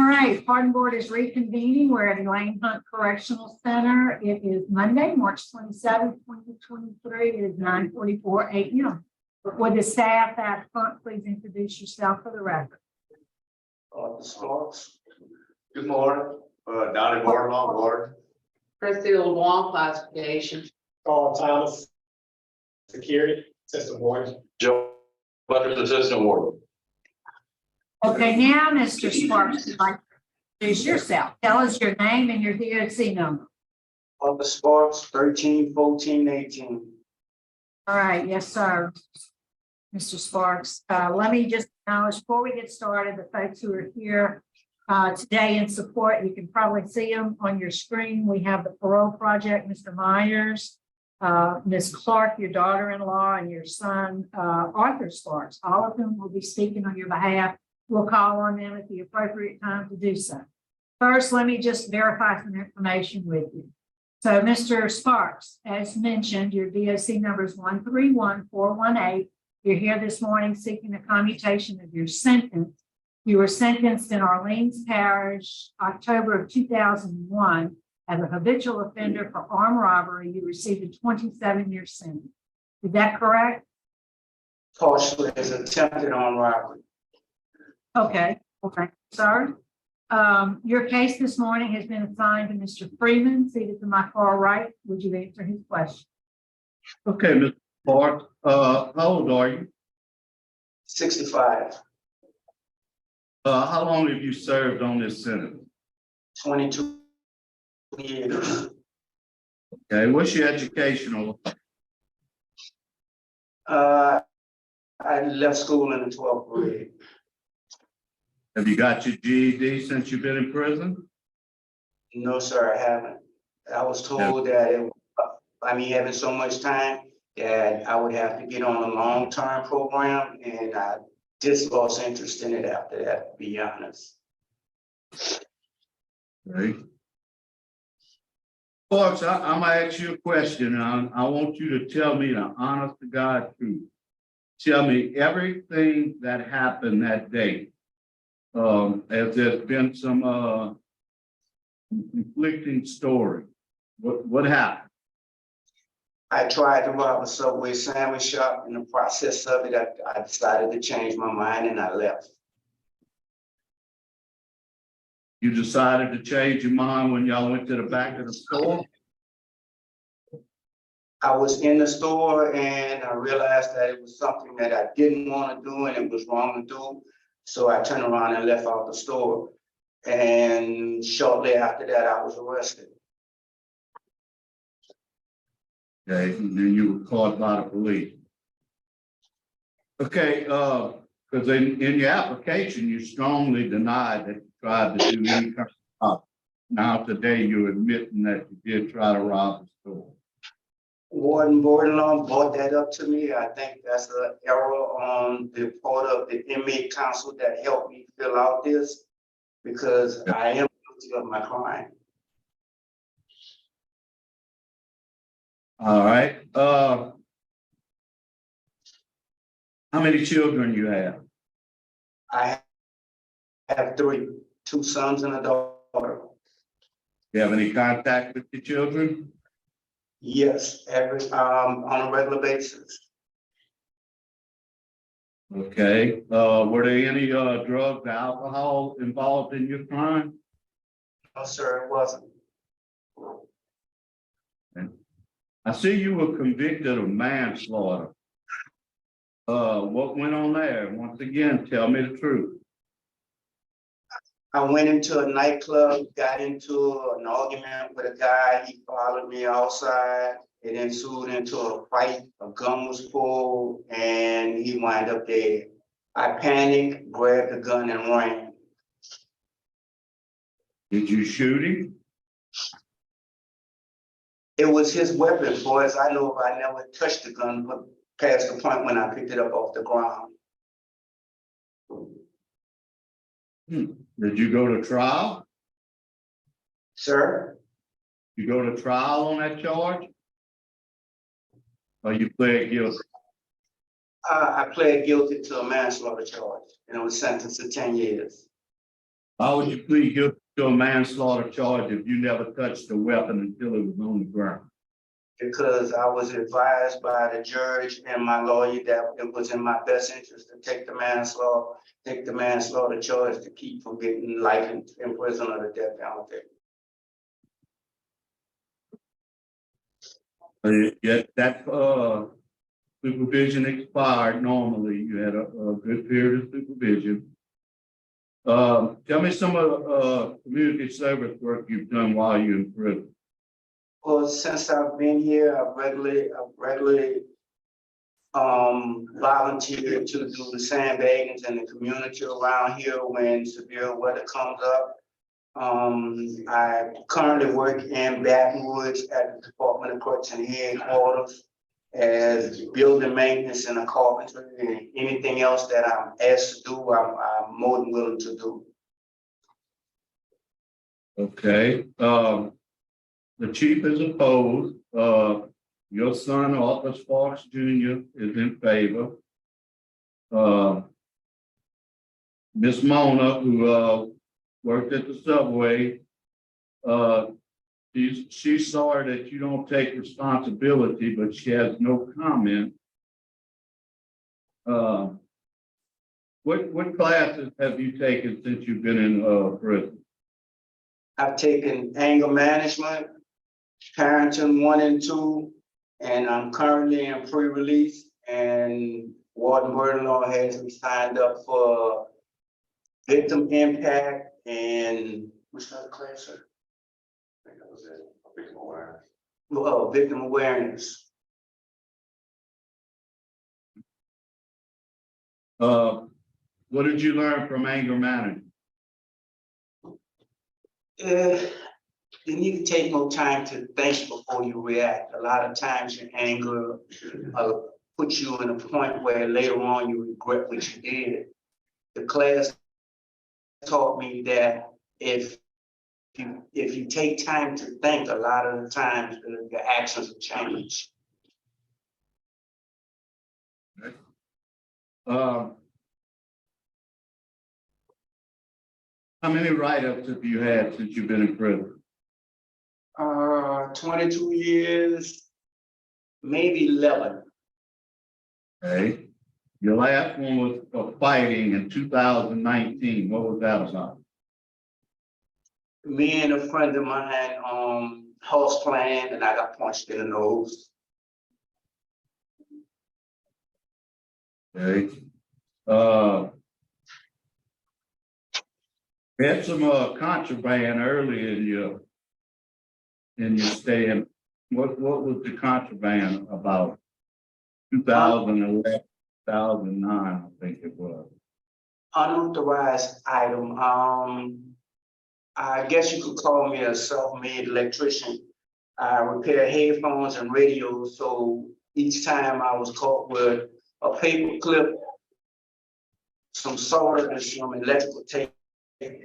right, pardon board is reconvening. We're at Elaine Hunt Correctional Center. It is Monday, March 27th, 2023. It is 9:44 a.m. Would the staff at front please introduce yourself for the record? The Sparks. Good morning, Donnie Bartlaw, Ward. Christy LeBlanc, classification. Carl Thomas, security, system board. Joe Butters, Assistant Warden. Okay, now, Mr. Sparks, you'd like to introduce yourself. Tell us your name and your DOC number. The Sparks, 13, 14, 18. All right, yes, sir. Mr. Sparks, let me just acknowledge before we get started, the folks who are here today in support, you can probably see them on your screen. We have the Parole Project, Mr. Myers, Ms. Clark, your daughter-in-law, and your son, Arthur Sparks. All of them will be speaking on your behalf. We'll call on them at the appropriate time to do so. First, let me just verify some information with you. So, Mr. Sparks, as mentioned, your DOC number is 131418. You're here this morning seeking a commutation of your sentence. You were sentenced in Orleans Parish, October of 2001, as a habitual offender for armed robbery. You received a 27-year sentence. Is that correct? Partially as attempted on robbery. Okay, sorry. Your case this morning has been assigned to Mr. Freeman, seated to my far right. Would you answer his question? Okay, Mr. Clark, how old are you? 65, How long have you served on this sentence? 22 years. Okay, what's your educational? I left school in the 12th grade. Have you got your GED since you've been in prison? No, sir, I haven't. I was told that it, by me having so much time, that I would have to get on a long-term program, and I just lost interest in it after that, to be honest. Right. Folks, I'm gonna ask you a question. I want you to tell me the honest to God truth. Tell me everything that happened that day. As there's been some conflicting story. What happened? I tried to rob a Subway sandwich shop. In the process of it, I decided to change my mind and I left. You decided to change your mind when y'all went to the back of the store? I was in the store and I realized that it was something that I didn't want to do and it was wrong to do. So I turned around and left out the store. And shortly after that, I was arrested. Okay, and then you were caught by the police. Okay, because in your application, you strongly denied that you tried to do any kind of. Now today, you're admitting that you did try to rob the store. Warden Bordelon brought that up to me. I think that's an error on the part of the inmate council that helped me fill out this, because I am guilty of my crime. All right. How many children you have? I have two sons and a daughter. You have any contact with your children? Yes, on a regular basis. Okay. Were there any drugs or alcohol involved in your crime? No, sir, it wasn't. Okay. I see you were convicted of manslaughter. What went on there? Once again, tell me the truth. I went into a nightclub, got into an argument with a guy. He followed me outside. It ensued into a fight. A gun was pulled and he wound up dead. I panicked, grabbed the gun and ran. Did you shoot him? It was his weapon. For as I know, I never touched the gun, but past the point when I picked it up off the ground. Did you go to trial? Sir? You go to trial on that charge? Or you pled guilty? I pled guilty to a manslaughter charge and I was sentenced to 10 years. How would you plead guilty to a manslaughter charge if you never touched the weapon until it was on the ground? Because I was advised by the judge and my lawyer that it was in my best interest to take the manslaughter charge to keep from getting life in prison or the death penalty. Yet that supervision expired normally. You had a good period of supervision. Tell me some of the community service work you've done while you're in prison. Well, since I've been here, I've regularly volunteered to do the sandbagging in the community around here when severe weather comes up. I currently work in Baton Rouge at the Department of Corrections headquarters as building maintenance and a carpenter, and anything else that I'm asked to do, I'm more than willing to do. Okay. The chief is opposed. Your son, Arthur Sparks Jr., is in favor. Miss Mona, who worked at the subway, she's sorry that you don't take responsibility, but she has no comment. What classes have you taken since you've been in prison? I've taken anger management, parenting 1 and 2, and I'm currently in pre-release, and Warden Burnlaw has me signed up for victim impact and what's that class, sir? I think that was it, victim awareness. Well, victim awareness. What did you learn from anger management? You need to take more time to think before you react. A lot of times your anger puts you in a point where later on you regret what you did. The class taught me that if you take time to think, a lot of the times your actions will change. How many write-ups have you had since you've been in prison? 22 years, maybe 11. Okay. Your last one was for fighting in 2019. What was that about? Me and a friend of mine, house planned, and I got punched in the nose. Okay. We had some contraband early in your stay. What was the contraband about? 2011, 2009, I think it was. Unauthorized item. I guess you could call me a self-made electrician. I repair headphones and radios, so each time I was caught with a paper clip, some solder, and some electrical tape,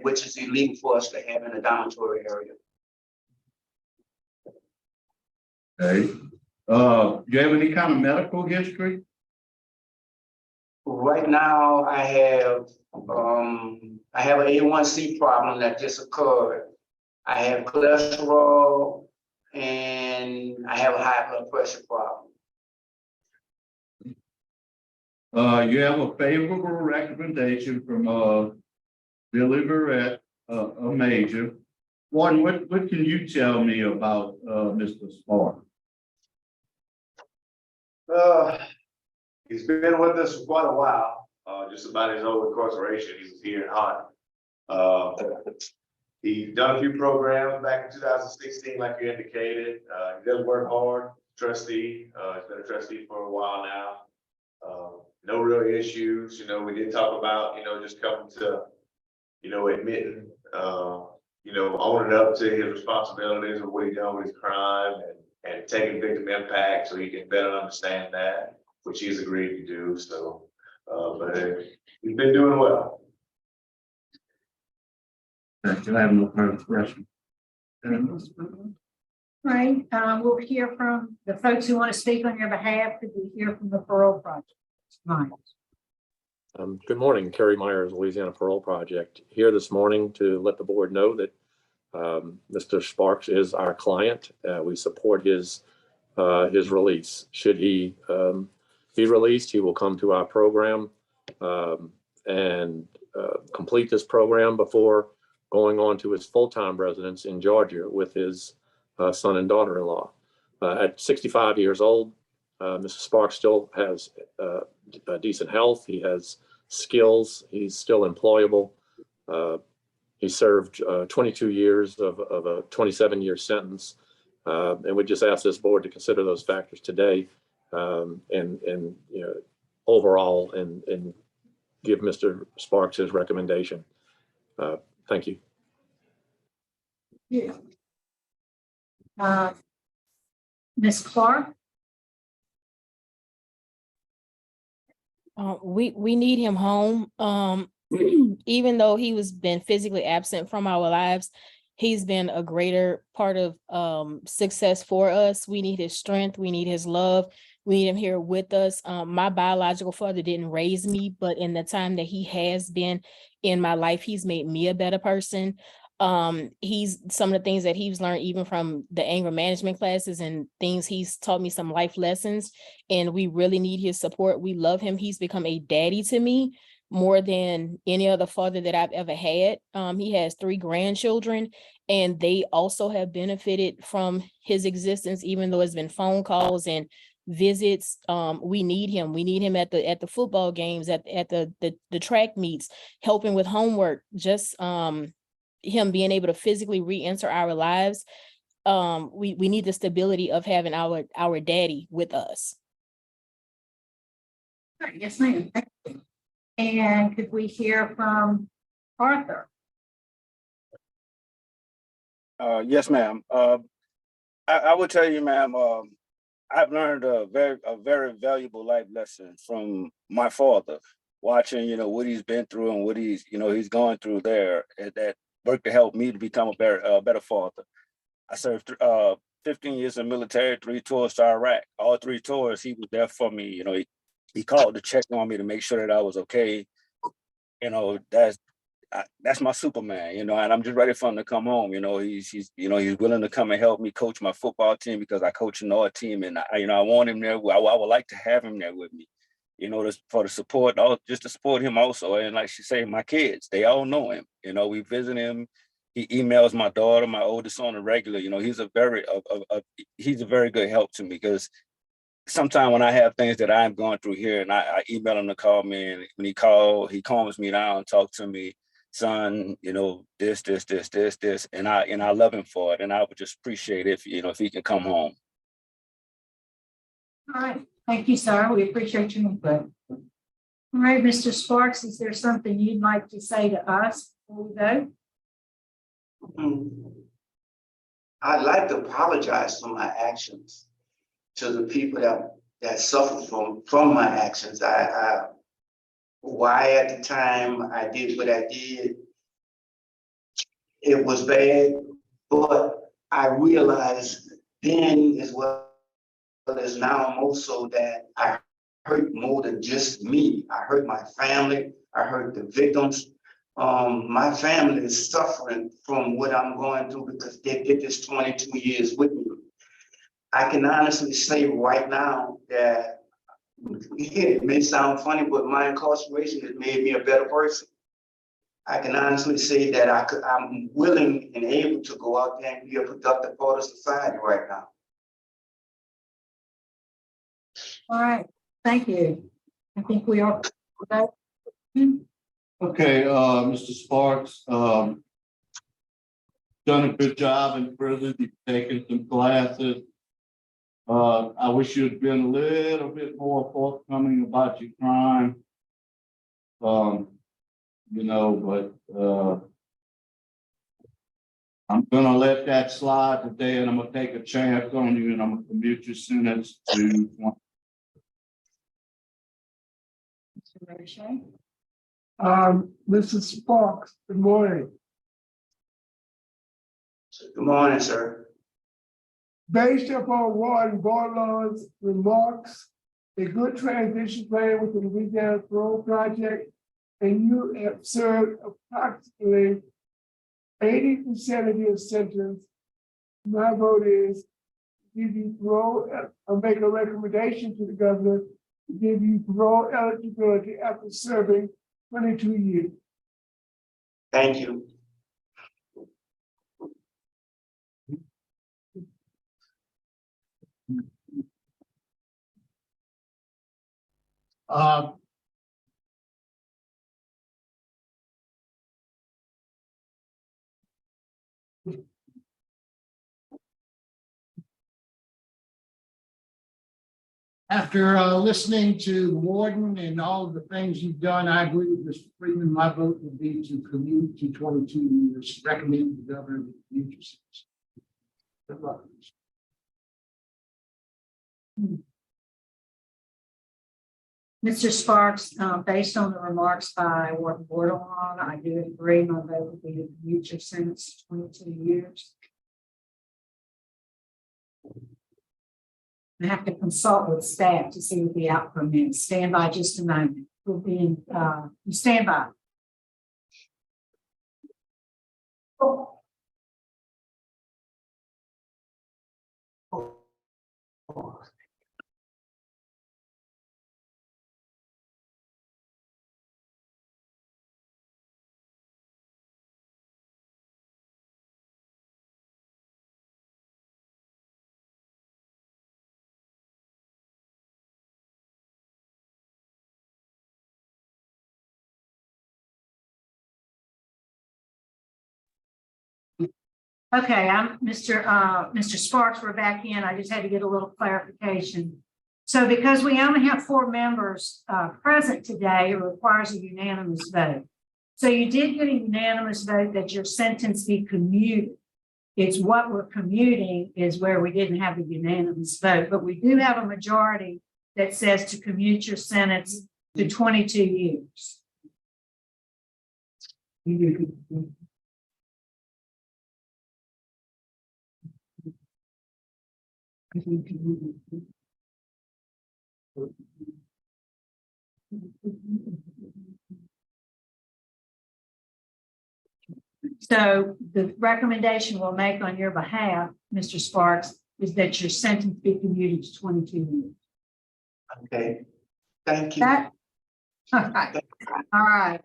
which is illegal for us to have in a dormitory area. Okay. Do you have any kind of medical history? Right now, I have an A1C problem that just occurred. I have cholesterol and I have a high blood pressure problem. You have a favorable recommendation from Billy Barrett, a major. Warden, what can you tell me about Mr. Sparks? He's been with us for quite a while, just about his whole incarceration. He was here in Hunt. He's done a few programs back in 2016, like you indicated. He does work hard, trustee. He's been a trustee for a while now. No real issues. We did talk about, just coming to, admitting, owning up to his responsibilities of what he done with his crime and taking victim impact so he can better understand that, which he's agreed to do. So, but he's been doing well. I have no further questions. Right, we'll hear from the folks who want to speak on your behalf. Could we hear from the parole project? Right. Good morning, Kerry Myers, Louisiana Parole Project. Here this morning to let the board know that Mr. Sparks is our client. We support his release. Should he be released, he will come to our program and complete this program before going on to his full-time residence in Georgia with his son and daughter-in-law. At 65 years old, Mr. Sparks still has a decent health. He has skills. He's still employable. He served 22 years of a 27-year sentence. And we just ask this board to consider those factors today and overall and give Mr. Sparks his recommendation. Thank you. Yeah. Ms. Clark? We need him home. Even though he was been physically absent from our lives, he's been a greater part of success for us. We need his strength. We need his love. We need him here with us. My biological father didn't raise me, but in the time that he has been in my life, he's made me a better person. He's some of the things that he's learned even from the anger management classes and things, he's taught me some life lessons, and we really need his support. We love him. He's become a daddy to me more than any other father that I've ever had. He has 3 grandchildren, and they also have benefited from his existence, even though it's been phone calls and visits. We need him. We need him at the football games, at the track meets, helping with homework, just him being able to physically re-enter our lives. We need the stability of having our daddy with us. All right, yes, ma'am. And could we hear from Arthur? Yes, ma'am. I would tell you, ma'am, I've learned a very valuable life lesson from my father, watching, what he's been through and what he's gone through there, and that worked to help me to become a better father. I served 15 years in the military, 3 tours to Iraq. All 3 tours, he was there for me. He called to check on me to make sure that I was okay. That's my Superman, and I'm just ready for him to come home. He's willing to come and help me coach my football team because I coach another team, and I want him there. I would like to have him there with me, for the support, just to support him also. And like she said, my kids, they all know him. We visit him. He emails my daughter, my oldest, on a regular. He's a very good help to me, because sometimes when I have things that I'm going through here, and I email him to call me, and when he calms me down and talk to me, son, this, and I love him for it, and I would just appreciate if he can come home. All right, thank you, sir. We appreciate your input. All right, Mr. Sparks, is there something you'd like to say to us before we go? I'd like to apologize for my actions to the people that suffer from my actions. Why at the time I did what I did, it was bad, but I realized then as well as now more so that I hurt more than just me. I hurt my family. I hurt the victims. My family is suffering from what I'm going through because they did this 22 years with me. I can honestly say right now that it may sound funny, but my incarceration has made me a better person. I can honestly say that I'm willing and able to go out there and be a productive part of society right now. All right, thank you. I think we are. Okay, Mr. Sparks, done a good job in prison. You've taken some classes. I wish you'd been a little bit more forthcoming about your crime. But I'm gonna let that slide today, and I'm gonna take a chance on you, and I'm gonna commute your sentence to. Mrs. Sparks, good morning. Good morning, sir. Based upon Warden Barlow's remarks, a good transition plan with the Louisiana Parole Project, and you have served approximately 80% of your sentence. My vote is give you parole, I'll make a recommendation to the governor to give you parole eligibility after serving 22 years. Thank you. Uh, After listening to the warden and all of the things you've done, I agree with Mr. Freeman. My vote would be to commute to 22 years, recommend the governor to commute to 6. Good luck. Mr. Sparks, based on the remarks by Warden Bordelon, I do agree. My vote would be to commute your sentence to 22 years. I have to consult with staff to see what the outcome is. Stand by just a moment. We'll be in, you stand by. Okay, I'm Mr. Sparks, we're back in. I just had to get a little clarification. So because we only have 4 members present today, it requires a unanimous vote. So you did get a unanimous vote that your sentence be commuted. It's what we're commuting is where we didn't have a unanimous vote, but we do have a majority that says to commute your sentence to 22 years. So the recommendation we'll make on your behalf, Mr. Sparks, is that your sentence be commuted to 22 years. Okay. Thank you. That, all right.